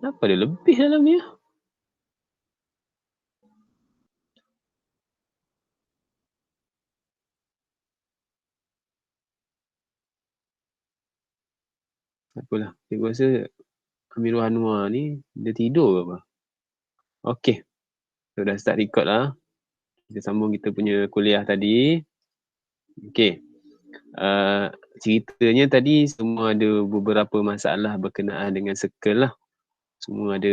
Apa dia lebih dalam ni? Apalah, cikgu rasa Amirul Anwar ni dia tidur ke apa? Okey, so dah start record lah. Kita sambung kita punya kuliah tadi. Okey, ceritanya tadi semua ada beberapa masalah berkenaan dengan circle lah. Semua ada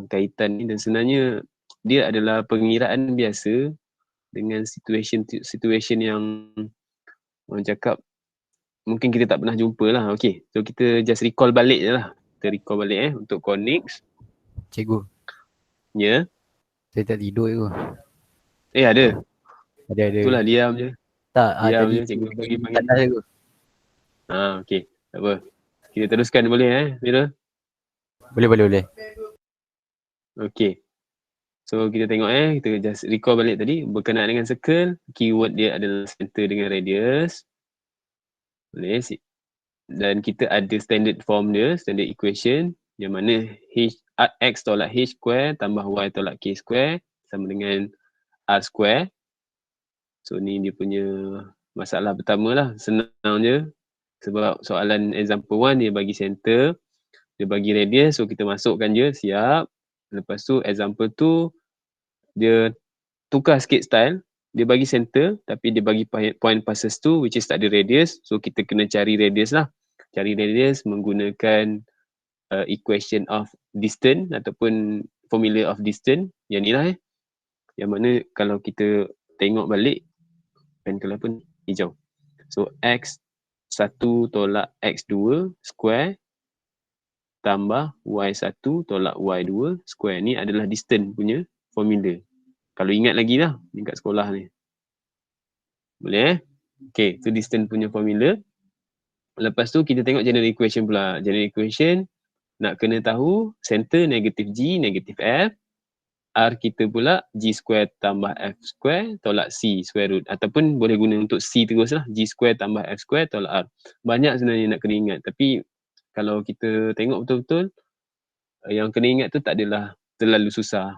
kaitan ni dan sebenarnya dia adalah pengiraan biasa dengan situation yang orang cakap mungkin kita tak pernah jumpa lah. Okay, so kita just recall balik je lah. Kita recall balik untuk Connix. Cikgu, Ya. saya tak tidur je. Ada. Ada. Itulah diam je. Tak, Diam tadi je cikgu bagi tak ada cikgu. Okay. Tak apa. Kita teruskan boleh Mira? Boleh. Okay. So kita tengok kita just recall balik tadi berkenaan dengan circle, keyword dia adalah center dengan radius. Boleh. Dan kita ada standard form dia, standard equation yang mana x tolak h square tambah y tolak k square sama dengan r square. So ni dia punya masalah pertama lah, senang je. Sebab soalan example 1 dia bagi center, dia bagi radius, so kita masukkan je, siap. Lepas tu example 2 dia tukar sikit style, dia bagi center tapi dia bagi point passes tu which is tak ada radius, so kita kena cari radius lah. Cari radius menggunakan equation of distance ataupun formula of distance yang ni lah yang mana kalau kita tengok balik pen color pun hijau. So x1 tolak x2 square tambah y1 tolak y2 square ni adalah distance punya formula. Kalau ingat lagi lah dekat sekolah ni. Boleh Okay, tu distance punya formula. Lepas tu kita tengok general equation pula. General equation nak kena tahu center negatif G, negatif F. R kita pula G square tambah F square tolak C square root. Ataupun boleh guna untuk C terus lah. G square tambah F square tolak R. Banyak sebenarnya nak kena ingat. Tapi kalau kita tengok betul-betul, yang kena ingat tu tak adalah terlalu susah.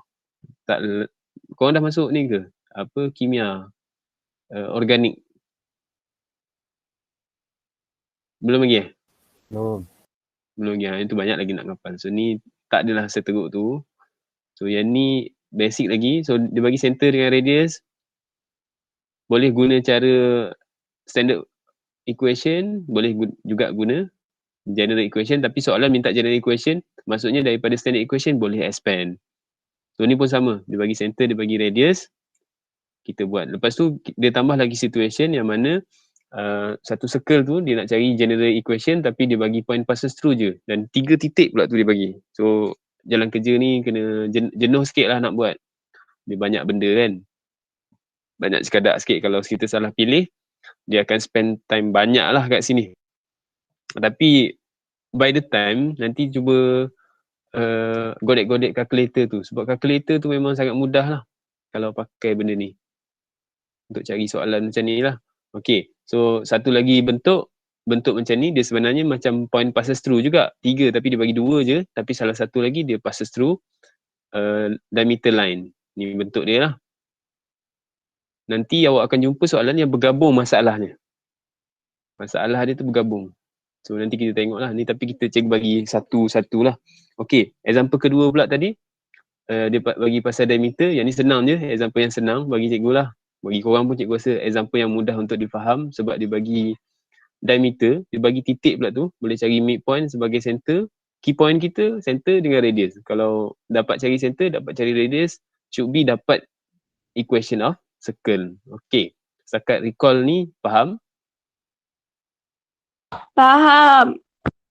Korang dah masuk ni ke? Apa kimia? Organik? Belum lagi Belum. Belum lagi. Itu banyak lagi nak ngapal. So ni tak adalah seteruk tu. So yang ni basic lagi. So dia bagi center dengan radius. Boleh guna cara standard equation, boleh juga guna general equation, tapi soalan minta general equation, maksudnya daripada standard equation boleh expand. So ni pun sama, dia bagi center, dia bagi radius, kita buat. Lepas tu dia tambah lagi situation yang mana satu circle tu dia nak cari general equation tapi dia bagi point passes through je, dan 3 titik pula tu dia bagi. So jalan kerja ni kena jenuh sikit lah nak buat. Dia banyak benda kan, banyak sekadar sikit. Kalau kita salah pilih, dia akan spend time banyak lah kat sini. Tapi by the time nanti cuba godek-godek calculator tu, sebab calculator tu memang sangat mudah lah kalau pakai benda ni untuk cari soalan macam ni lah. Okay, so satu lagi bentuk macam ni, dia sebenarnya macam point passes through juga, 3 tapi dia bagi 2 je, tapi salah satu lagi dia passes through diameter line. Ni bentuk dia lah. Nanti awak akan jumpa soalan yang bergabung masalahnya. Masalah dia tu bergabung. So nanti kita tengok lah ni, tapi kita cikgu bagi satu-satu lah. Okay, example kedua pula tadi, dia bagi pasal diameter. Yang ni senang je, example yang senang bagi cikgu lah. Bagi korang pun cikgu rasa example yang mudah untuk difaham, sebab dia bagi diameter, dia bagi titik pula tu, boleh cari midpoint sebagai center. Key point kita center dengan radius. Kalau dapat cari center, dapat cari radius, should be dapat equation of circle. Okay, setakat recall ni faham? Faham.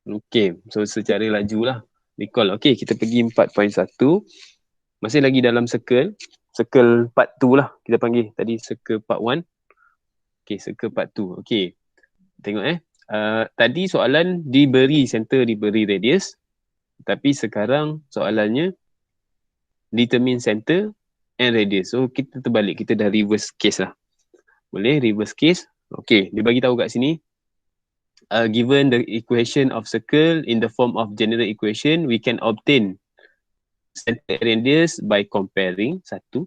Okay, so secara laju lah recall. Okay, kita pergi 4.1. Masih lagi dalam circle part 2 lah kita panggil. Tadi circle part 1. Okay, circle part 2. Okay, tengok tadi soalan diberi center, diberi radius. Tapi sekarang soalannya determine center and radius. So kita terbalik, kita dah reverse case lah. Boleh reverse case. Okay, dia bagi tahu kat sini, given the equation of circle in the form of general equation, we can obtain center and radius by comparing, satu.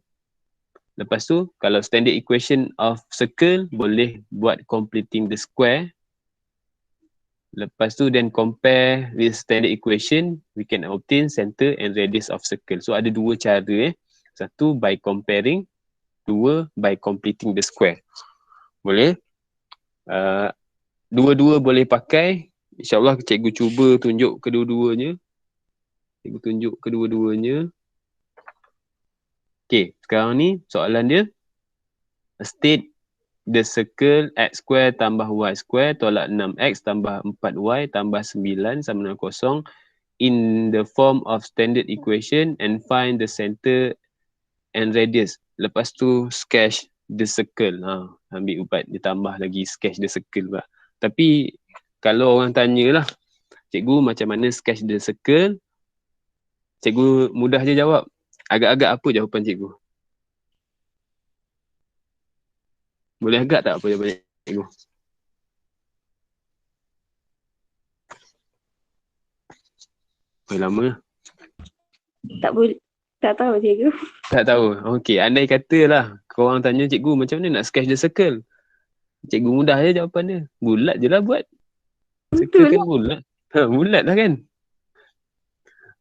Lepas tu, kalau standard equation of circle, boleh buat completing the square. Lepas tu, then compare with standard equation, we can obtain center and radius of circle. So, ada dua cara. Satu, by comparing. Dua, by completing the square. Boleh? Dua-dua boleh pakai. InsyaAllah cikgu cuba tunjuk kedua-duanya. Cikgu tunjuk kedua-duanya. Okay, sekarang ni soalan dia. State the circle x square tambah y square tolak 6x tambah 4y tambah 9 sama dengan kosong in the form of standard equation and find the center and radius. Lepas tu sketch the circle. Ambil ubat dia tambah lagi sketch the circle pula. Tapi kalau orang tanyalah, cikgu macam mana sketch the circle? Cikgu mudah je jawab. Agak-agak apa jawapan cikgu? Boleh agak tak apa jawapan cikgu? Lama. Tak boleh. Tak tahu cikgu. Tak tahu. Okey, andai katalah korang tanya cikgu macam mana nak sketch the circle. Cikgu mudah je jawapan dia. Bulat je lah buat. Circle kan bulat. Bulat lah kan.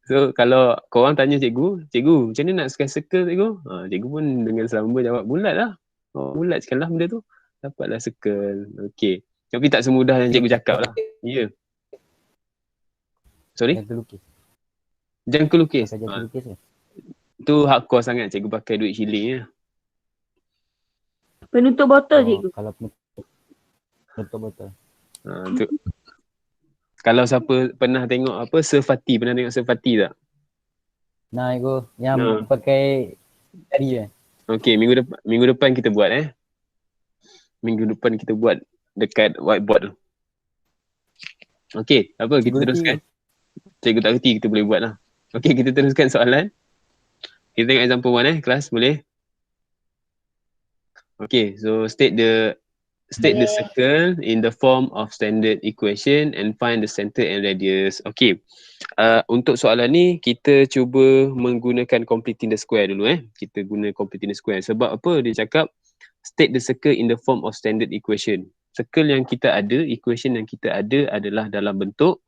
So kalau korang tanya cikgu macam mana nak sketch circle cikgu? Cikgu pun dengan sama jawab bulat lah. Bulat sekarang lah benda tu. Dapatlah circle. Okey. Tapi tak semudah yang cikgu cakap lah. Ya. Yeah. Sorry? Jangka lukis. Jangka lukis. Pakai jangka lukis ke? Tu hardcore sangat cikgu pakai duit shilling je. Penutup botol cikgu. Kalau penutup botol. Tu. Kalau siapa pernah tengok apa Surfati, pernah tengok Surfati tak? Nah, cikgu. Yang pakai jari je. Okey, minggu depan kita buat Minggu depan kita buat dekat whiteboard tu. Okey, apa kita teruskan? Cikgu tak reti kita boleh buat lah. Okey, kita teruskan soalan. Kita tengok example 1 kelas boleh? Okay, so state the circle in the form of standard equation and find the center and radius. Okay, untuk soalan ni kita cuba menggunakan completing the square dulu Kita guna completing the square. Sebab apa dia cakap state the circle in the form of standard equation. Circle yang kita ada, equation yang kita ada adalah dalam bentuk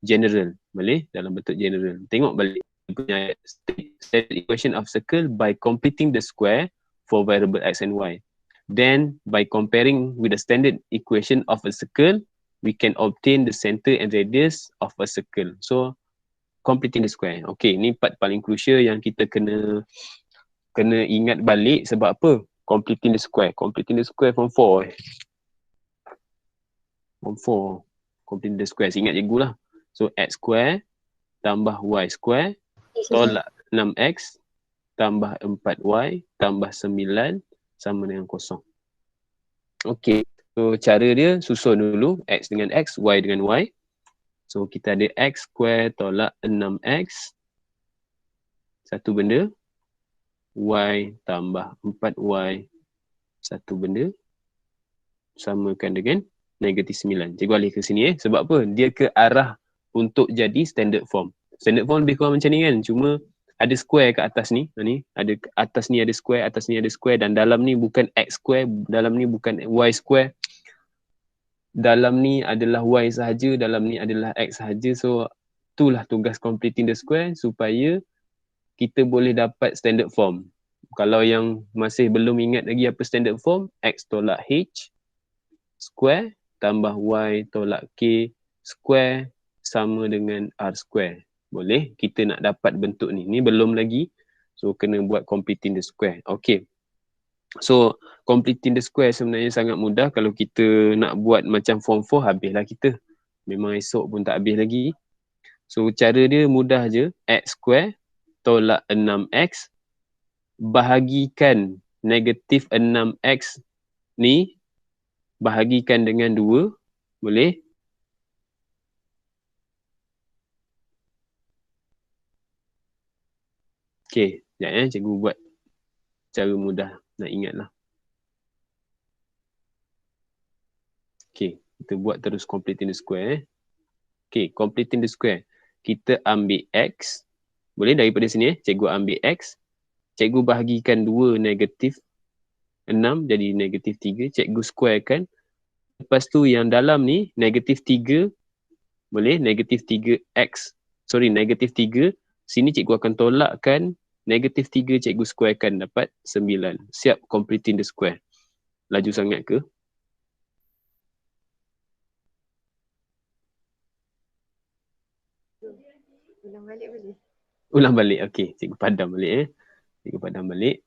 general. Boleh? Dalam bentuk general. Tengok balik punya standard equation of circle by completing the square for variable x and y. Then by comparing with the standard equation of a circle, we can obtain the center and radius of a circle. So completing the square. Okay, ni part paling crucial yang kita kena ingat balik. Sebab apa? Completing the square. Completing the square form 4 Form 4. Completing the square. Ingat cikgu lah. So x square tambah y square tolak 6x tambah 4y tambah 9 sama dengan kosong. Okey, so cara dia susun dulu x dengan x, y dengan y. So kita ada x square tolak 6x, satu benda. Y tambah 4y, satu benda. Samakan dengan negatif 9. Cikgu alih ke sini sebab apa? Dia ke arah untuk jadi standard form. Standard form lebih kurang macam ni kan, cuma ada square kat atas ni. Ada atas ni ada square, atas ni ada square dan dalam ni bukan x square, dalam ni bukan y square. Dalam ni adalah y sahaja, dalam ni adalah x sahaja. So itulah tugas completing the square supaya kita boleh dapat standard form. Kalau yang masih belum ingat lagi apa standard form, x tolak h square tambah y tolak k square sama dengan r square. Boleh, kita nak dapat bentuk ni. Ni belum lagi. So, kena buat completing the square. Okay. So, completing the square sebenarnya sangat mudah. Kalau kita nak buat macam form 4, habislah kita. Memang esok pun tak habis lagi. So, cara dia mudah je. X square tolak 6x. Bahagikan negatif 6x ni. Bahagikan dengan 2. Boleh? Okay, sekejap cikgu buat cara mudah nak ingat lah. Okay, kita buat terus completing the square. Okay, completing the square. Kita ambil x Boleh daripada sini cikgu ambil X. Cikgu bahagikan 2 negatif 6 jadi negatif 3. Cikgu squarekan. Lepas tu yang dalam ni negatif 3. Boleh negatif 3X. Sorry negatif 3. Sini cikgu akan tolakkan negatif 3 cikgu squarekan dapat 9. Siap completing the square. Laju sangat ke? Ulang balik boleh? Ulang balik. Okey, cikgu padam balik Cikgu padam balik.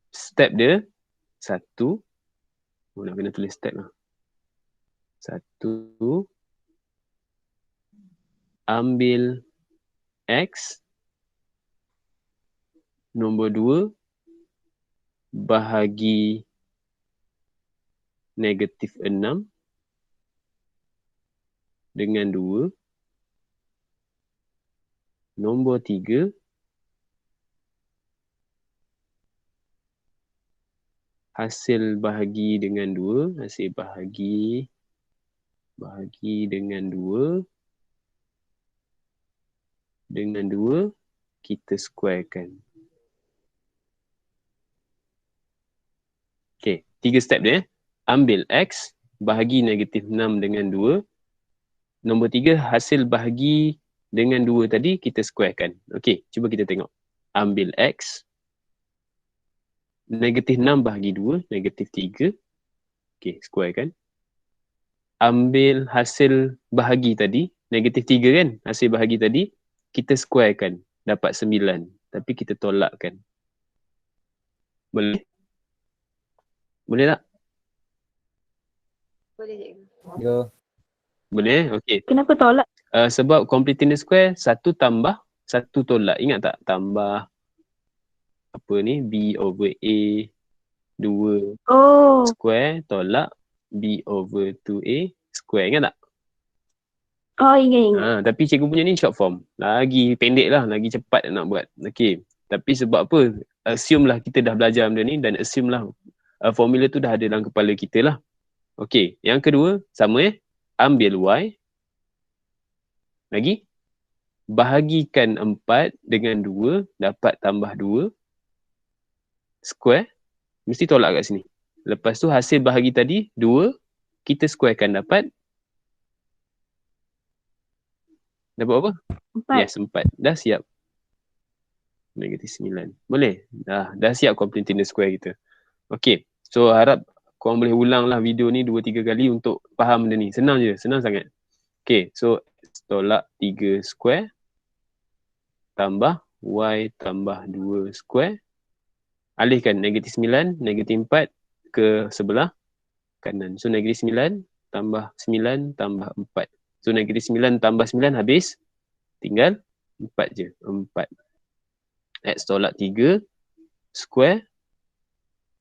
Step dia 1. Nak kena tulis step lah. 1. Ambil X. Nombor 2. Bahagi negatif 6 dengan 2. Nombor 3. Hasil bahagi dengan 2. Hasil bahagi dengan 2. Dengan 2 kita squarekan. Okey, 3 step dia. Ambil X, bahagi negatif 6 dengan 2. Nombor 3, hasil bahagi dengan 2 tadi kita squarekan. Okey, cuba kita tengok. Ambil X, negatif 6 bahagi 2, negatif 3. Okey, squarekan. Ambil hasil bahagi tadi, negatif 3 kan? Hasil bahagi tadi, kita squarekan. Dapat 9. Tapi kita tolakkan. Boleh? Boleh tak? Boleh cikgu. Yo. Boleh? Okey. Kenapa tolak? Sebab completing the square, 1 tambah, 1 tolak. Ingat tak? Tambah apa ni? B over A 2 Oh, square tolak B over 2A square. Ingat tak? oh ingat. Tapi cikgu punya ni short form. Lagi pendek lah, lagi cepat nak buat. Okey. Tapi sebab apa? Assume lah kita dah belajar benda ni dan assume lah formula tu dah ada dalam kepala kita lah. Okey. Yang kedua, sama ambil Y. Lagi. Bahagikan 4 dengan 2, dapat tambah 2. Square. Mesti tolak kat sini. Lepas tu hasil bahagi tadi, 2. Kita squarekan dapat. Dapat apa? 4. Yes, 4. Dah siap. Negatif 9. Boleh? Dah siap completing the square kita. Okay. So harap korang boleh ulang lah video ni 2-3 kali untuk faham benda ni. Senang je. Senang sangat. Okay. So tolak 3 square. Tambah Y tambah 2 square. Alihkan negatif 9, negatif 4 ke sebelah kanan. So negatif 9 tambah 9 tambah 4. So negatif 9 tambah 9 habis. Tinggal 4 je. 4. X tolak 3 square.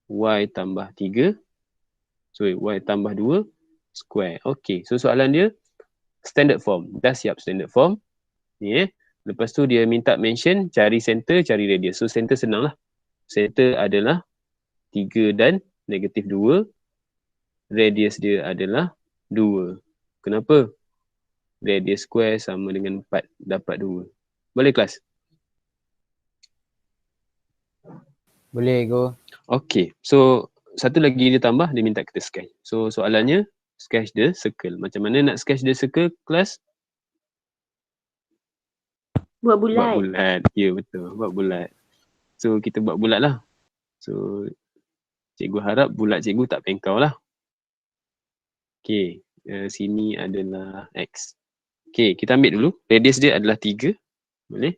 Y tambah 3. Sorry, Y tambah 2 square. Okay. So soalan dia standard form. Dah siap standard form. Ni Lepas tu dia minta mention, cari center, cari radius. So center senang lah. Center adalah 3 dan negatif 2. Radius dia adalah 2. Kenapa? Radius square sama dengan 4. Dapat 2. Boleh kelas? Boleh go. Okay. So satu lagi dia tambah, dia minta kita sketch. So soalannya, sketch the circle. Macam mana nak sketch the circle kelas? Buat bulat. Buat bulat. Ya betul. Buat bulat. So kita buat bulat lah. So cikgu harap bulat cikgu tak pengkau lah. Okay. Sini adalah X. Okay. Kita ambil dulu. Radius dia adalah 3. Boleh?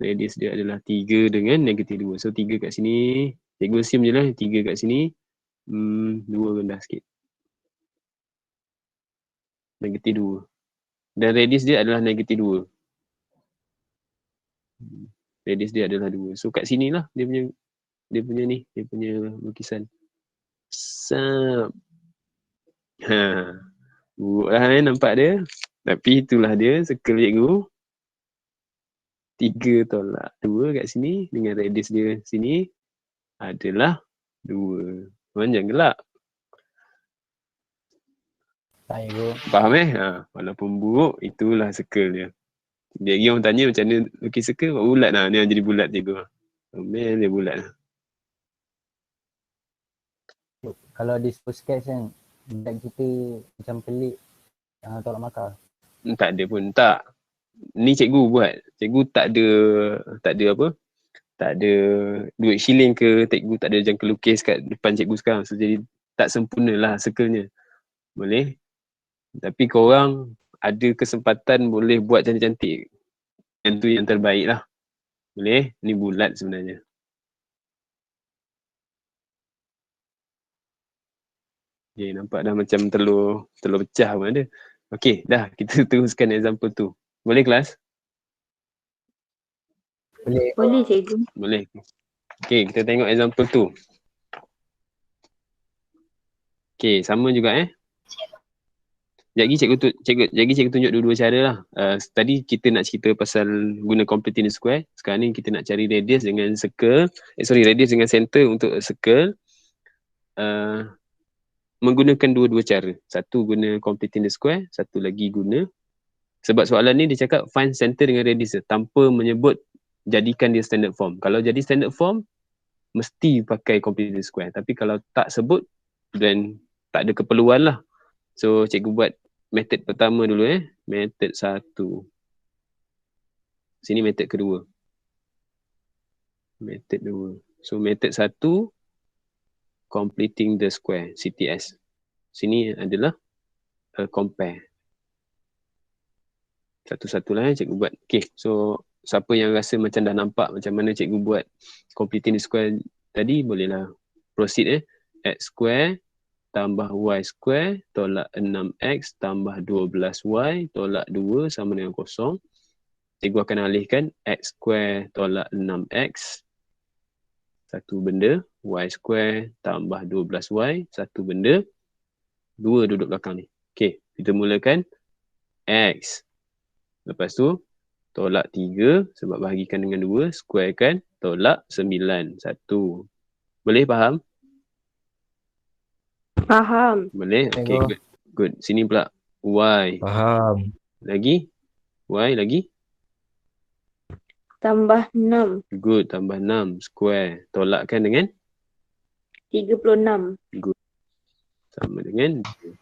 Radius dia adalah 3 dengan negatif 2. So 3 kat sini. Cikgu assume je lah 3 kat sini. 2 rendah sikit. Negatif 2. Dan radius dia adalah negatif 2. Radius dia adalah 2. So kat sini lah dia punya lukisan. Sap. Buruk lah nampak dia. Tapi itulah dia circle cikgu. 3 tolak 2 kat sini dengan radius dia sini adalah 2. Tuan jangan gelak. Tak go. Faham Walaupun buruk, itulah circle dia. Dia lagi orang tanya macam mana lukis circle, buat bulat lah. Ni yang jadi bulat cikgu. Man, dia bulat lah. Kalau di school sketch kan, budak kita macam pelik tolak markah. Tak ada pun, tak. Ni cikgu buat. Cikgu tak ada apa, tak ada duit shilling ke, cikgu tak ada jangka lukis kat depan cikgu sekarang. So, jadi tak sempurna lah circle-nya. Boleh. Tapi korang ada kesempatan boleh buat cantik-cantik. Yang tu yang terbaik lah. Boleh. Ni bulat sebenarnya. Okay, nampak dah macam telur pecah pun ada. Okay, dah. Kita teruskan example tu. Boleh kelas? Boleh cikgu. Boleh. Okay, kita tengok example tu. Okay, sama juga Sekejap lagi cikgu tunjuk dua-dua cara lah. Tadi kita nak cerita pasal guna completing the square. Sekarang ni kita nak cari radius dengan circle. Radius dengan center untuk circle. Menggunakan dua-dua cara. Satu guna completing the square, satu lagi guna. Sebab soalan ni dia cakap find center dengan radius tanpa menyebut jadikan dia standard form. Kalau jadi standard form, mesti pakai completing the square. Tapi kalau tak sebut, then tak ada keperluan lah. So cikgu buat method pertama dulu Method 1. Sini method kedua. Method 2. So method 1, completing the square, CTS. Sini adalah compare. Satu-satu lah cikgu buat. Okay, so siapa yang rasa macam dah nampak macam mana cikgu buat completing the square tadi, bolehlah proceed X square tambah Y square tolak 6X tambah 12Y tolak 2 sama dengan kosong. Cikgu akan alihkan X square tolak 6X, satu benda. Y square tambah 12Y, satu benda. 2 duduk belakang ni. Okay, kita mulakan X. Lepas tu, tolak 3 sebab bahagikan dengan 2. Squarekan, tolak 9. 1. Boleh faham? Faham. Boleh? Okay, good. Sini pula. Y. Faham. Lagi? Y lagi? Tambah 6. Good, tambah 6. Square. Tolakkan dengan? 36. Good. Sama dengan 2.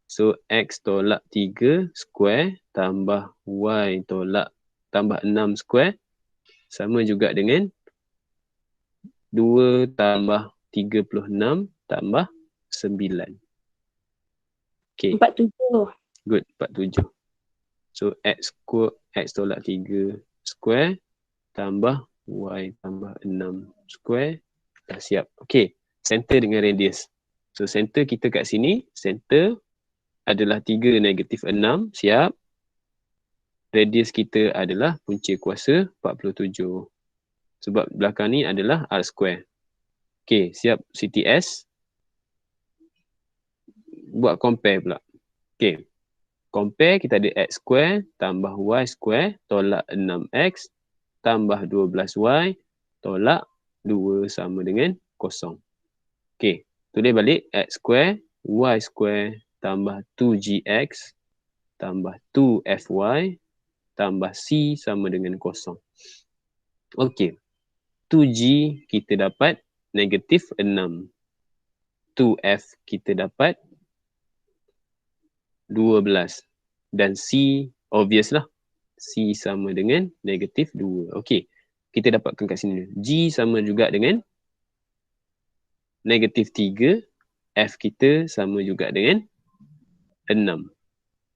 So, X tolak 3 square tambah Y tolak tambah 6 square sama juga dengan 2 tambah 36 tambah 9. Okay. 47. Good, 47. So, X tolak 3 square tambah Y tambah 6 square. Dah siap. Okay, center dengan radius. So, center kita kat sini. Center adalah 3 negatif 6. Siap. Radius kita adalah punca kuasa 47. Sebab belakang ni adalah R square. Okay, siap CTS. Buat compare pula. Okay. Compare, kita ada X square tambah Y square tolak 6X tambah 12Y tolak 2 sama dengan 0. Okay. Tulis balik X square, Y square tambah 2GX tambah 2FY tambah C sama dengan 0. Okay. 2G kita dapat negatif 6. 2F kita dapat 12. Dan C, obvious lah. C sama dengan negatif 2. Okay. Kita dapatkan kat sini. G sama juga dengan negatif 3. F kita sama juga dengan 6.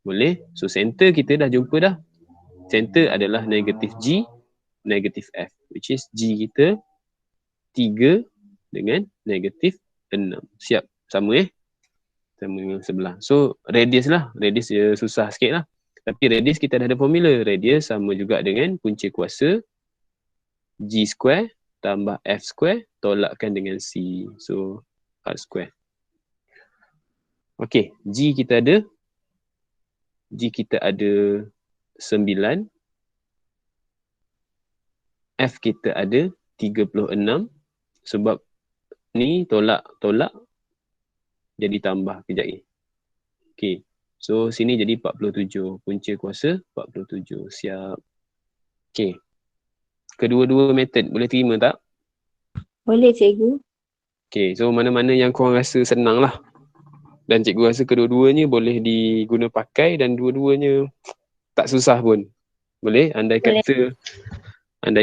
Boleh? So, center kita dah jumpa dah. Center adalah negatif G, negatif F. Which is G kita 3 dengan negatif 6. Siap? Sama sama dengan sebelah. So, radius lah. Radius dia susah sikit lah. Tapi radius kita dah ada formula. Radius sama juga dengan punca kuasa G square tambah F square tolakkan dengan C. So, R square. Okay, G kita ada 9. F kita ada 36. Sebab ni tolak jadi tambah kejap ni. Okay, so sini jadi 47. Punca kuasa 47. Siap. Okay. Kedua-dua method boleh terima tak? Boleh cikgu. Okay, so mana-mana yang korang rasa senang lah. Dan cikgu rasa kedua-duanya boleh diguna pakai dan dua-duanya tak susah pun. Boleh? Andai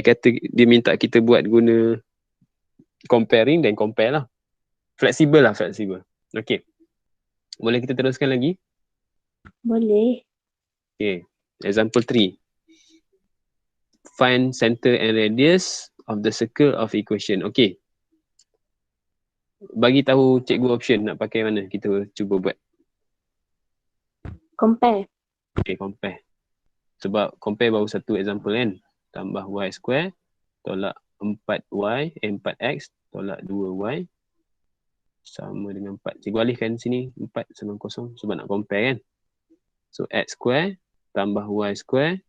kata dia minta kita buat guna comparing dan compare lah. Fleksibel lah, fleksibel. Okay. Boleh kita teruskan lagi? Boleh. Okay. Example 3. Find center and radius of the circle of equation. Okay. Bagi tahu cikgu option nak pakai mana. Kita cuba buat. Compare. Okay, compare. Sebab compare baru satu example kan. Tambah y square, tolak 4x, tolak 2y, sama dengan 4. Cikgu alihkan sini, 4 sama 0 sebab nak compare kan. So, x square, tambah y square,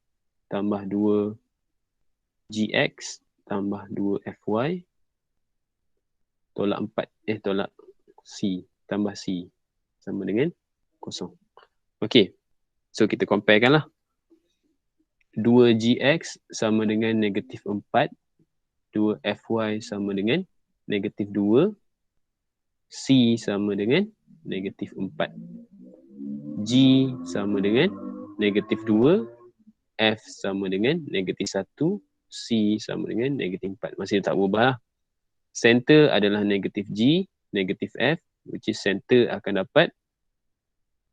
tambah 2gx, tambah 2fy, tolak 4, tolak c, tambah c, sama dengan 0. Okay, so kita comparekan lah. 2gx sama dengan negatif 4, 2fy sama dengan negatif 2, c sama dengan negatif 4, g sama dengan negatif 2, f sama dengan negatif 1, c sama dengan negatif 4. Masih tak berubah lah. Center adalah negatif g, negatif f, which is center akan dapat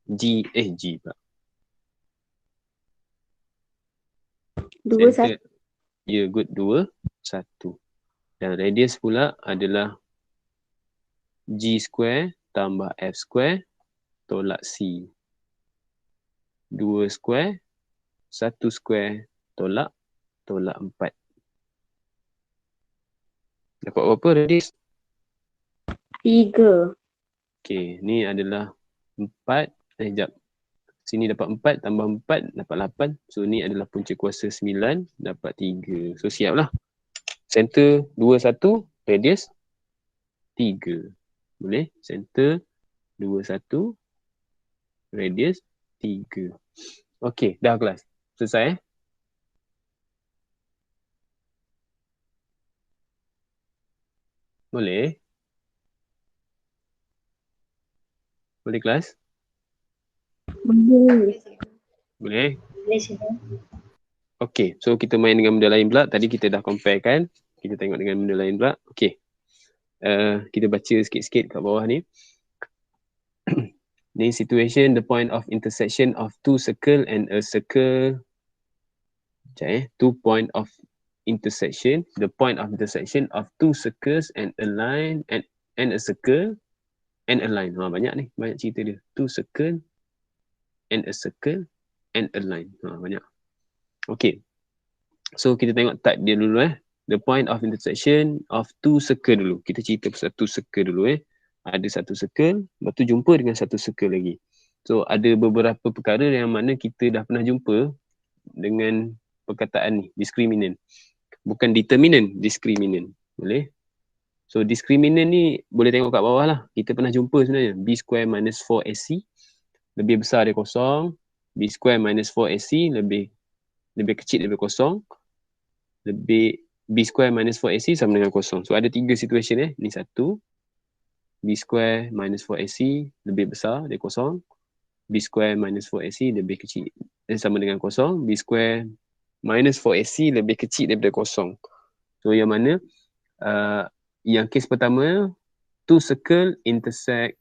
g pula. 2, 1. Center, ya, good, 2, 1. Dan radius pula adalah g square tambah f square tolak c. 2 square, 1 square tolak 4. Dapat berapa radius? 3. Okay, ni adalah 4. Sekejap. Sini dapat 4 tambah 4 dapat 8. So ni adalah punca kuasa 9 dapat 3. So siap lah. Center 2, 1, radius 3. Boleh? Center 2, 1, radius 3. Okay, dah kelas. Selesai Boleh? Boleh kelas? Boleh. Boleh? Boleh cikgu. Okay, so kita main dengan benda lain pula. Tadi kita dah compare kan. Kita tengok dengan benda lain pula. Okay. Kita baca sikit-sikit kat bawah ni. Ni situation, the point of intersection of two circle and a circle. 2 point of intersection. The point of intersection of two circles and a line and a circle and a line. Banyak ni. Banyak cerita dia. Two circle and a circle and a line. Banyak. Okay. So kita tengok type dia dulu The point of intersection of two circle dulu. Kita cerita pasal two circle dulu Ada satu circle, lepas tu jumpa dengan satu circle lagi. So ada beberapa perkara yang mana kita dah pernah jumpa dengan perkataan ni, discriminant. Bukan determinant, discriminant. Boleh? So discriminant ni boleh tengok kat bawah lah. Kita pernah jumpa sebenarnya. B square minus 4AC lebih besar dari kosong. B square minus 4AC lebih kecil daripada kosong. Lebih B square minus 4AC sama dengan kosong. So ada 3 situation Ni satu. B square minus 4AC lebih besar dari kosong. B square minus 4AC lebih kecil sama dengan kosong. B square minus 4AC lebih kecil daripada kosong. So yang mana yang kes pertama, two circle intersect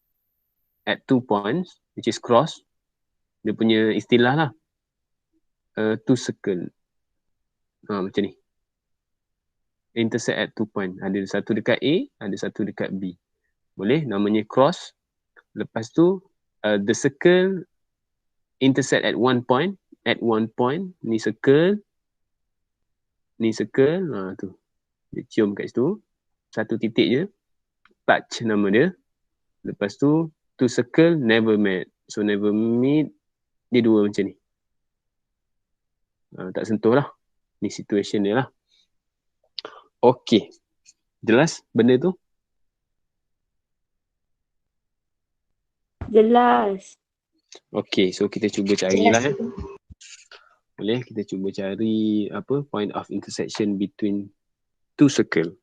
at 2 points, which is cross. Dia punya istilah lah. Two circle. Macam ni. Intersect at 2 point. Ada satu dekat A, ada satu dekat B. Boleh? Namanya cross. Lepas tu, the circle intersect at 1 point. At 1 point. Ni circle. Ni circle. Tu. Dia cium kat situ. Satu titik je. Touch nama dia. Lepas tu, two circle never met. So never meet. Dia dua macam ni. Tak sentuh lah. Ni situation dia lah. Okay. Jelas benda tu? Jelas. Okay, so kita cuba carilah Boleh kita cuba cari apa point of intersection between two circle.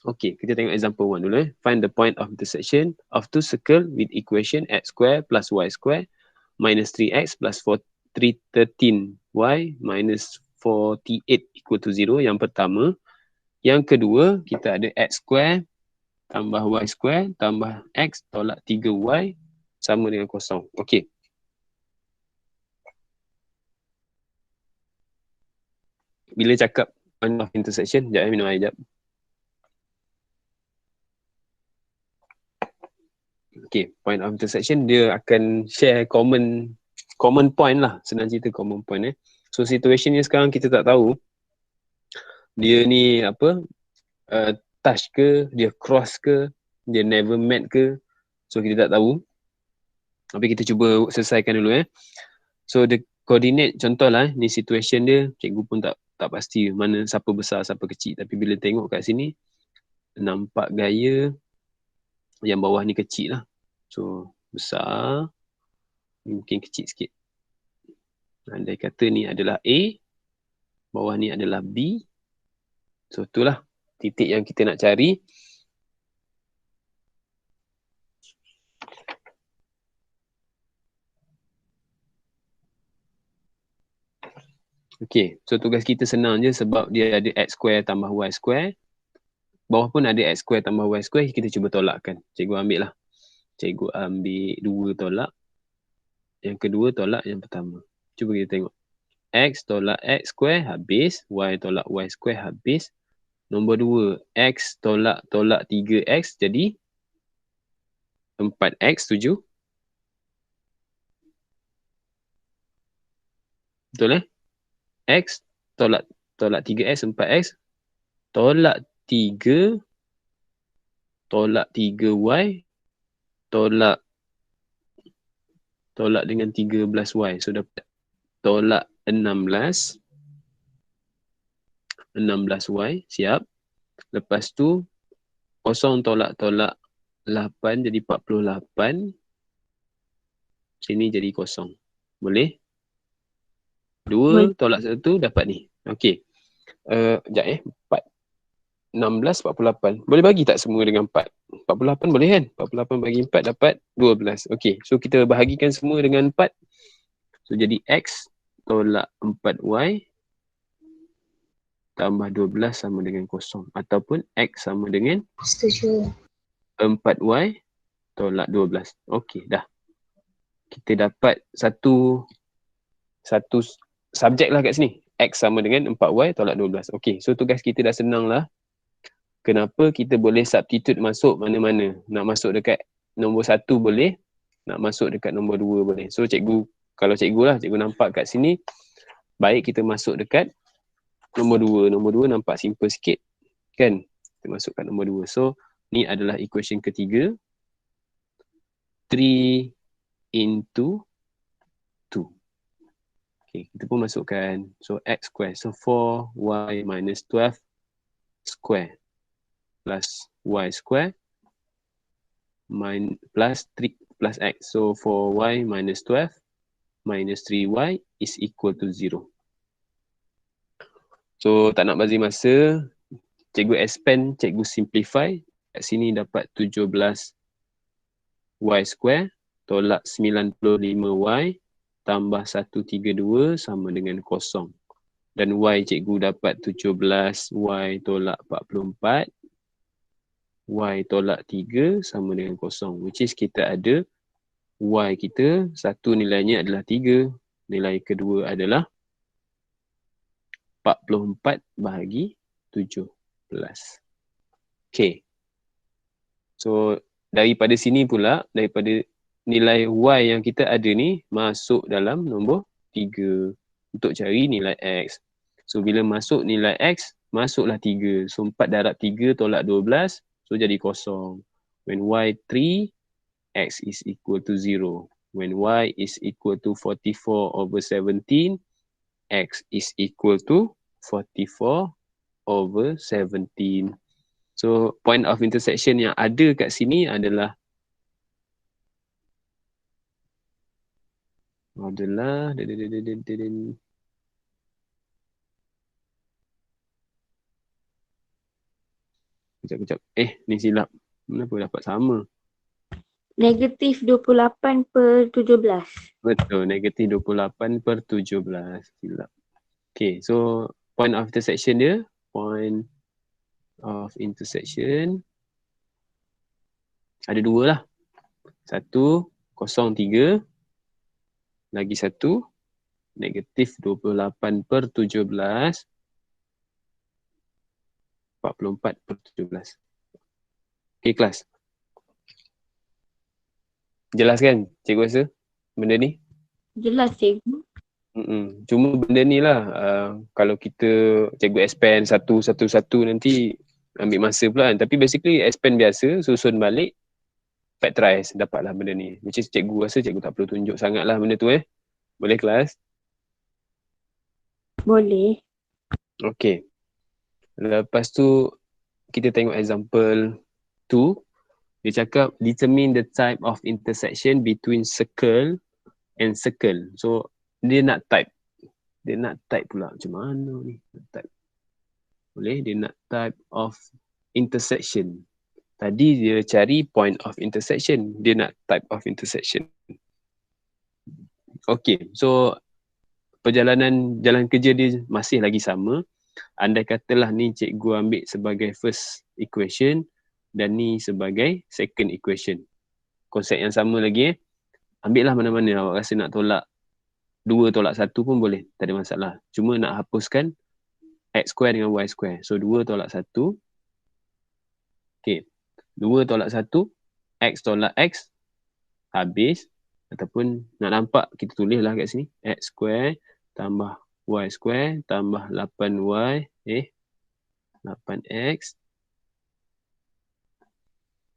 Okay, kita tengok example 1 dulu. Find the point of intersection of two circle with equation x square plus y square minus 3x plus 313y minus 48 equal to 0. Yang pertama. Yang kedua, kita ada x square tambah y square tambah x tolak 3y sama dengan kosong. Okay. Bila cakap point of intersection, sekejap minum air sekejap. Okay, point of intersection dia akan share common point lah. Senang cerita common point So situation ni sekarang kita tak tahu dia ni apa touch ke, dia cross ke, dia never met ke. So kita tak tahu. Tapi kita cuba selesaikan dulu So the coordinate contohlah ni situation dia, cikgu pun tak pasti mana siapa besar siapa kecil, tapi bila tengok kat sini nampak gaya yang bawah ni kecil lah. So besar, ni mungkin kecil sikit. Andai kata ni adalah A, bawah ni adalah B. So itulah titik yang kita nak cari. Okay, so tugas kita senang je sebab dia ada x square tambah y square. Bawah pun ada x square tambah y square, kita cuba tolakkan. Cikgu ambil lah. Cikgu ambil 2 tolak. Yang kedua tolak yang pertama. Cuba kita tengok. X tolak x square habis. Y tolak y square habis. Nombor 2. X tolak 3x jadi 4x, setuju? Betul X tolak 3x 4x. Tolak 3. Tolak 3y. Tolak dengan 13y. So dapat tolak 16. 16y. Siap. Lepas tu 0 tolak 8 jadi 48. Sini jadi 0. Boleh? 2 tolak 1 dapat ni. Okey. Sekejap 4. 16, 48. Boleh bagi tak semua dengan 4? 48 boleh kan? 48 bagi 4 dapat 12. Okey. So kita bahagikan semua dengan 4. So jadi X tolak 4Y tambah 12 sama dengan 0. Ataupun X sama dengan 4Y tolak 12. Okey, dah. Kita dapat satu subjek lah kat sini. X sama dengan 4Y tolak 12. Okey, so tugas kita dah senang lah. Kenapa kita boleh substitute masuk mana-mana. Nak masuk dekat nombor 1 boleh. Nak masuk dekat nombor 2 boleh. So cikgu, kalau cikgu nampak kat sini, baik kita masuk dekat nombor 2. Nombor 2 nampak simple sikit. Kan? Kita masuk kat nombor 2. So, ni adalah equation ketiga. 3 into 2. Okay, kita pun masukkan. So, x square. So, 4y minus 12 square plus y square plus 3 plus x. So, 4y minus 12 minus 3y is equal to 0. So, tak nak bazir masa. Cikgu expand, cikgu simplify. Kat sini dapat 17 y square tolak 95y tambah 132 sama dengan 0. Dan y cikgu dapat 17 y tolak 44. Y tolak 3 sama dengan 0. Which is kita ada y kita, satu nilainya adalah 3. Nilai kedua adalah 44 bahagi 17. Okay. So, daripada sini pula, daripada nilai y yang kita ada ni, masuk dalam nombor 3 untuk cari nilai x. So, bila masuk nilai x, masuklah 3. So, 4 darab 3 tolak 12. So, jadi 0. When y 3, x is equal to 0. When y is equal to 44 over 17, x is equal to 44 over 17. So, point of intersection yang ada kat sini adalah Alhamdulillah. Kejap. Ni silap. Kenapa dapat sama? Negatif 28/17. Betul, negatif 28/17. Silap. Okay, so point of intersection dia. Point of intersection. Ada dua lah. 1,03. Lagi satu. Negatif 28/17. 44/17. Okay, kelas. Jelas kan cikgu rasa benda ni? Jelas cikgu. Cuma benda ni lah kalau kita cikgu expand satu nanti ambil masa pula kan. Tapi basically expand biasa, susun balik, factorize, dapatlah benda ni. Which is cikgu rasa cikgu tak perlu tunjuk sangat lah benda tu Boleh kelas? Boleh. Okay. Lepas tu kita tengok example 2. Dia cakap determine the type of intersection between circle and circle. So dia nak type. Dia nak type pula. Macam mana ni? Nak type. Boleh? Dia nak type of intersection. Tadi dia cari point of intersection. Dia nak type of intersection. Okay. So perjalanan jalan kerja dia masih lagi sama. Andai katalah ni cikgu ambil sebagai first equation dan ni sebagai second equation. Konsep yang sama lagi Ambil lah mana-mana awak rasa nak tolak 2 tolak 1 pun boleh. Tak ada masalah. Cuma nak hapuskan x square dengan y square. So 2 tolak 1. Okay. 2 tolak 1. X tolak x. Habis. Ataupun nak nampak kita tulis lah kat sini. X square tambah y square tambah 8y. 8x.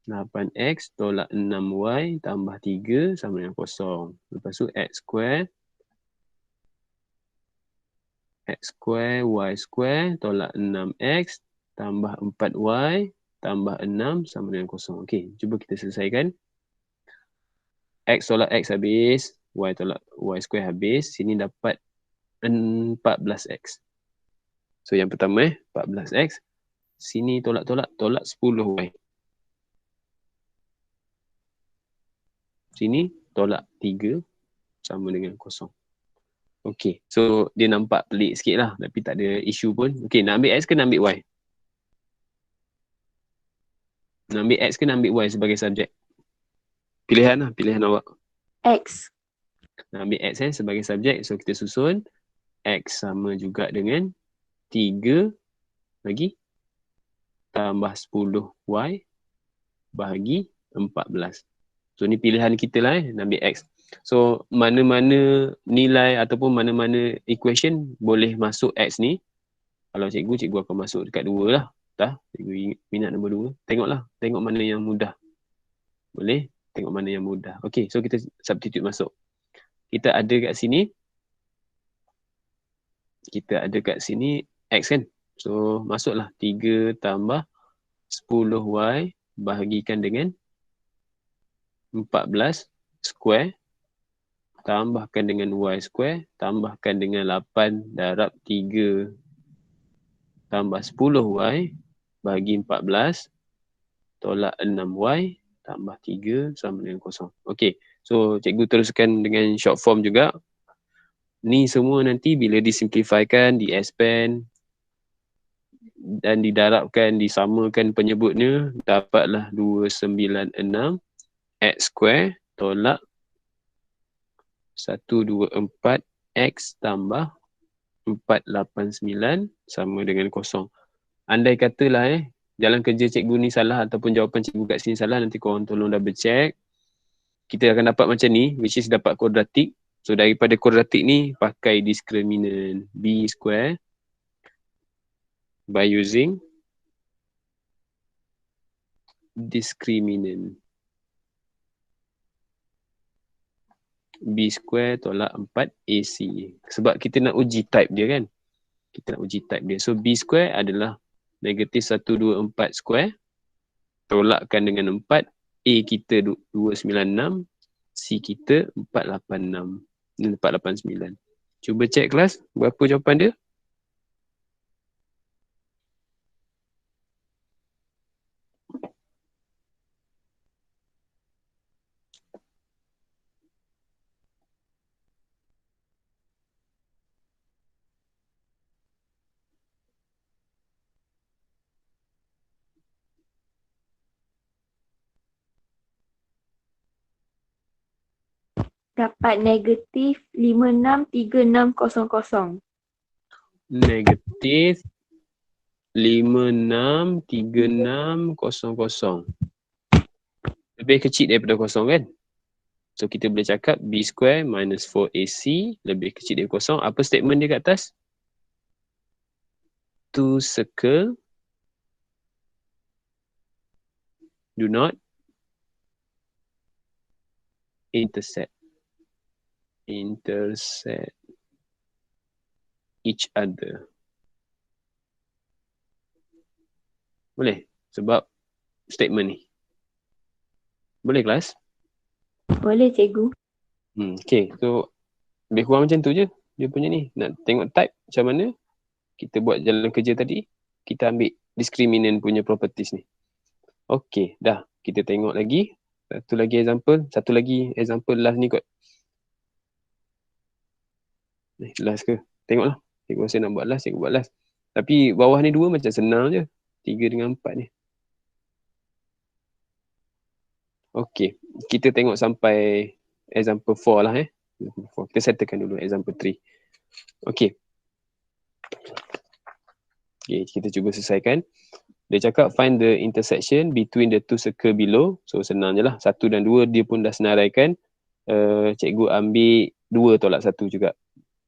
8x tolak 6y tambah 3 sama dengan 0. Lepas tu x square y square tolak 6x tambah 4y tambah 6 sama dengan 0. Okey, cuba kita selesaikan. X tolak x habis, y tolak y square habis. Sini dapat 14x. So yang pertama 14x. Sini tolak 10y. Sini tolak 3 sama dengan 0. Okay, so dia nampak pelik sikit lah. Tapi tak ada isu pun. Okay, nak ambil x ke nak ambil y? Nak ambil x ke nak ambil y sebagai subjek? Pilihan lah, pilihan awak. X. Nak ambil x sebagai subjek. So kita susun. X sama juga dengan 3 lagi tambah 10y bahagi 14. So ni pilihan kita lah nak ambil x. So mana-mana nilai ataupun mana-mana equation boleh masuk x ni. Kalau cikgu akan masuk dekat 2 lah. Dah, cikgu minat nombor 2. Tengoklah, tengok mana yang mudah. Boleh? Tengok mana yang mudah. Okay, so kita substitute masuk. Kita ada kat sini. X kan. So masuklah 3 tambah 10y bahagikan dengan 14 square tambahkan dengan y square tambahkan dengan 8 darab 3 tambah 10y bagi 14 tolak 6y tambah 3 sama dengan 0. Okey, so cikgu teruskan dengan short form juga. Ni semua nanti bila disimplifikan, di-expand dan didarabkan, disamakan penyebutnya, dapatlah 296 x square tolak 124 x tambah 489 sama dengan 0. Andai katalah jalan kerja cikgu ni salah ataupun jawapan cikgu kat sini salah, nanti korang tolong double check. Kita akan dapat macam ni, which is dapat kuadratik. So daripada kuadratik ni pakai discriminant b square by using discriminant b square tolak 4ac. Sebab kita nak uji type dia kan. Kita nak uji type dia. So b square adalah negatif 124 square. Tolakkan dengan 4. A kita 296. C kita 486. Dia dapat 89. Cuba cek kelas, berapa jawapan dia? Dapat negatif 563600. Negatif 563600. Lebih kecil daripada kosong kan? So kita boleh cakap B square minus 4AC lebih kecil dari kosong. Apa statement dia kat atas? Two circle do not intersect each other. Boleh? Sebab statement ni. Boleh kelas? Boleh cikgu. Okay, so lebih kurang macam tu je. Dia punya ni. Nak tengok type macam mana? Kita buat jalan kerja tadi. Kita ambil discriminant punya properties ni. Okay, dah. Kita tengok lagi. Satu lagi example last ni kot. Last ke? Tengoklah. Cikgu rasa nak buat last, cikgu buat last. Tapi bawah ni 2 macam senang je. 3 dengan 4 ni. Okay. Kita tengok sampai example 4 lah . Kita settlekan dulu example 3. Okay. Okay, kita cuba selesaikan. Dia cakap find the intersection between the two circle below. So senang je lah. 1 dan 2 dia pun dah senaraikan. Cikgu ambil 2 tolak 1 juga.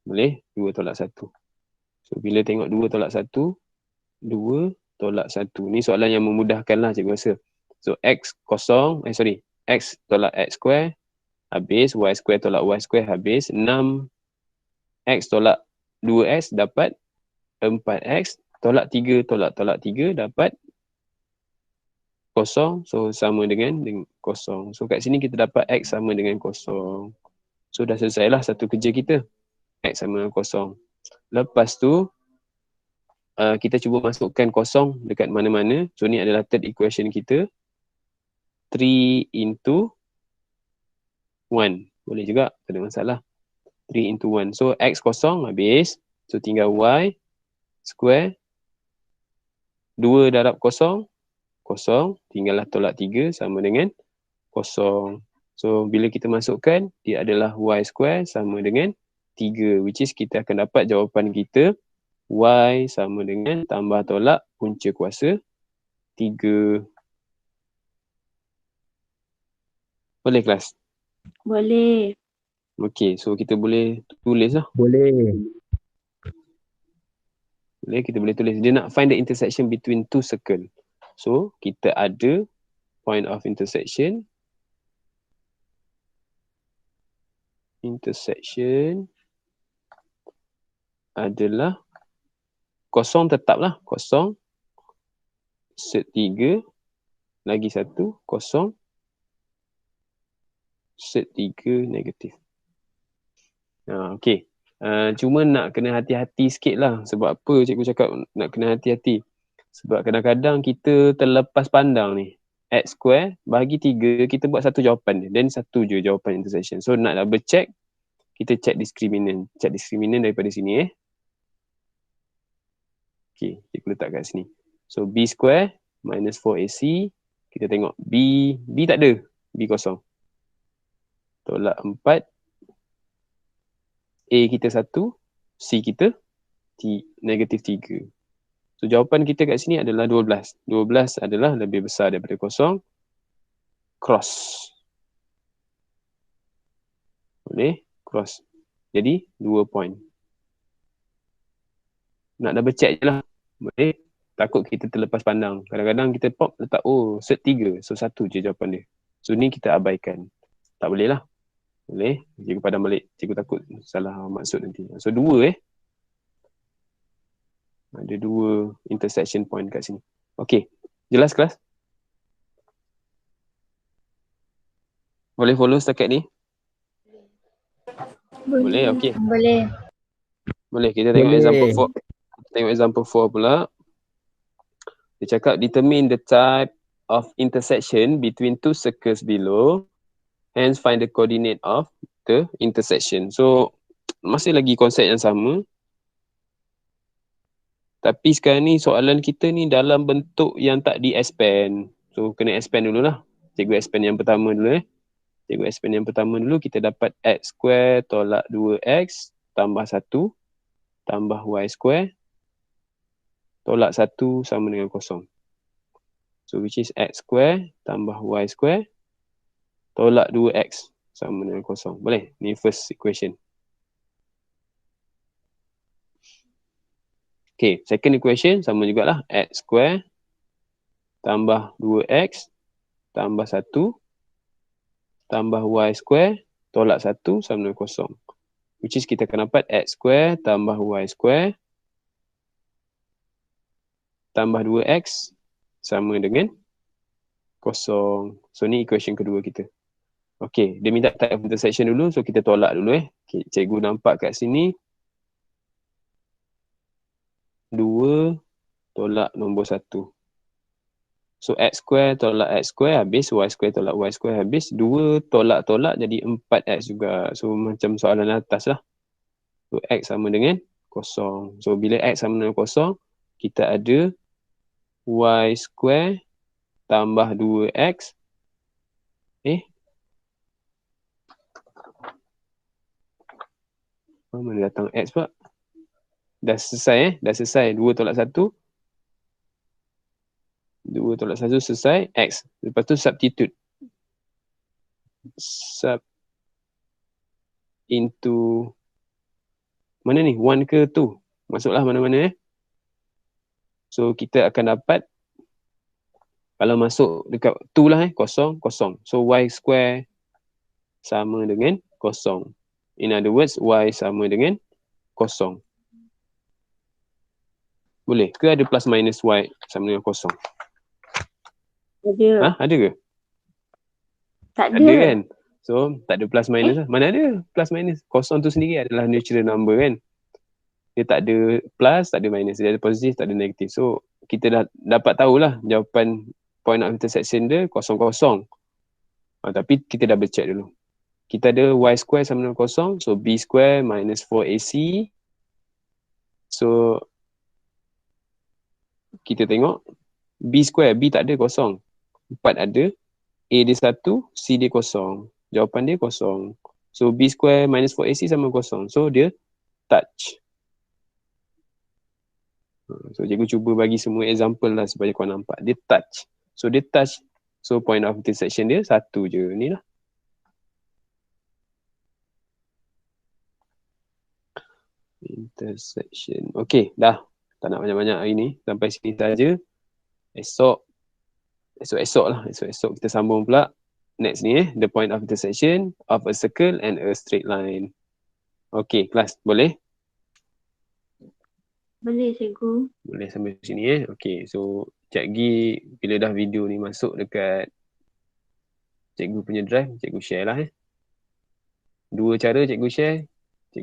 Boleh? 2 tolak 1. So bila tengok 2 tolak 1, 2 tolak 1. Ni soalan yang memudahkan lah cikgu rasa. So X kosong, X tolak X square habis, Y square tolak Y square habis, 6 X tolak 2X dapat 4X, tolak 3 tolak 3 dapat kosong. So sama dengan kosong. So kat sini kita dapat X sama dengan kosong. So dah selesailah satu kerja kita. X sama dengan kosong. Lepas tu kita cuba masukkan kosong dekat mana-mana. So ni adalah third equation kita. 3 into 1. Boleh juga, tak ada masalah. 3 into 1. So X kosong habis. So tinggal Y square. 2 darab kosong. Kosong. Tinggallah tolak 3 sama dengan kosong. So bila kita masukkan, dia adalah Y square sama dengan 3. Which is kita akan dapat jawapan kita. Y sama dengan tambah tolak punca kuasa 3. Boleh kelas? Boleh. Okay, so kita boleh tulis lah. Boleh. Boleh, kita boleh tulis. Dia nak find the intersection between two circle. So, kita ada point of intersection. Intersection adalah kosong tetap lah. Kosong. Set 3. Lagi satu. Kosong. Set 3 negatif. Okay. Cuma nak kena hati-hati sikit lah. Sebab apa cikgu cakap nak kena hati-hati? Sebab kadang-kadang kita terlepas pandang ni. X square bahagi 3, kita buat satu jawapan dia. Dan satu je jawapan intersection. So nak double check, kita check discriminant. Check discriminant daripada sini . Okay, kita letak kat sini. So B square minus 4AC. Kita tengok B tak ada. B kosong. Tolak 4. A kita 1. C kita negatif 3. So jawapan kita kat sini adalah 12. 12 adalah lebih besar daripada kosong. Cross. Boleh? Cross. Jadi 2 point. Nak double check je lah. Boleh? Takut kita terlepas pandang. Kadang-kadang kita pop letak set 3. So 1 je jawapan dia. So ni kita abaikan. Tak boleh lah. Boleh? Cikgu padam balik. Cikgu takut salah maksud nanti. So 2 Ada 2 intersection point kat sini. Okay. Jelas kelas? Boleh follow setakat ni? Boleh, okey. Boleh. Boleh, kita tengok Boleh. example 4. Tengok example 4 pula. Dia cakap determine the type of intersection between two circles below. Hence find the coordinate of the intersection. So masih lagi konsep yang sama. Tapi sekarang ni soalan kita ni dalam bentuk yang tak di-expand. So kena expand dululah. Cikgu expand yang pertama dulu Cikgu expand yang pertama dulu, kita dapat x square tolak 2x tambah 1 tambah y square tolak 1 sama dengan kosong. So which is x square tambah y square tolak 2x sama dengan kosong. Boleh? Ni first equation. Okay, second equation sama jugalah. X square tambah 2x tambah 1 tambah y square tolak 1 sama dengan kosong. Which is kita akan dapat x square tambah y square tambah 2x sama dengan kosong. So ni equation kedua kita. Okay, dia minta type of intersection dulu. So kita tolak dulu Okay, cikgu nampak kat sini 2 tolak nombor 1. So x square tolak x square habis, y square tolak y square habis, 2 tolak-tolak jadi 4x juga. So macam soalan atas lah. So x sama dengan kosong. So bila x sama dengan kosong, kita ada y square tambah 2x. Mana datang x pula? Dah selesai Dah selesai. 2 tolak 1. 2 tolak 1 selesai. X. Lepas tu substitute. Sub into mana ni? 1 ke 2? Masuklah mana-mana So kita akan dapat kalau masuk dekat 2 lah kosong, kosong. So y square sama dengan kosong. In other words, y sama dengan kosong. Boleh ke ada plus minus y sama dengan kosong? Ada. Ada ke? Tak ada. Ada kan? So tak ada plus minus lah. Mana ada plus minus? Kosong tu sendiri adalah natural number kan? Dia tak ada plus, tak ada minus. Dia ada positif, tak ada negatif. So kita dah dapat tahulah jawapan point of intersection dia kosong-kosong. Tapi kita double check dulu. Kita ada y square sama dengan kosong. So b square minus 4ac. So kita tengok b square, b tak ada kosong. 4 ada. A dia 1, C dia kosong. Jawapan dia kosong. So b square minus 4ac sama kosong. So dia touch. So cikgu cuba bagi semua example lah supaya kau nampak. Dia touch. So dia touch. So point of intersection dia 1 je. Ni lah. Intersection. Okay, dah. Tak nak banyak-banyak hari ni. Sampai sini saja. Esok lah. Esok kita sambung pula. Next ni the point of intersection of a circle and a straight line. Okay, kelas. Boleh? Boleh, cikgu. Boleh sampai sini Okay, so Cik Gi bila dah video ni masuk dekat cikgu punya drive, cikgu share lah 2 cara cikgu share.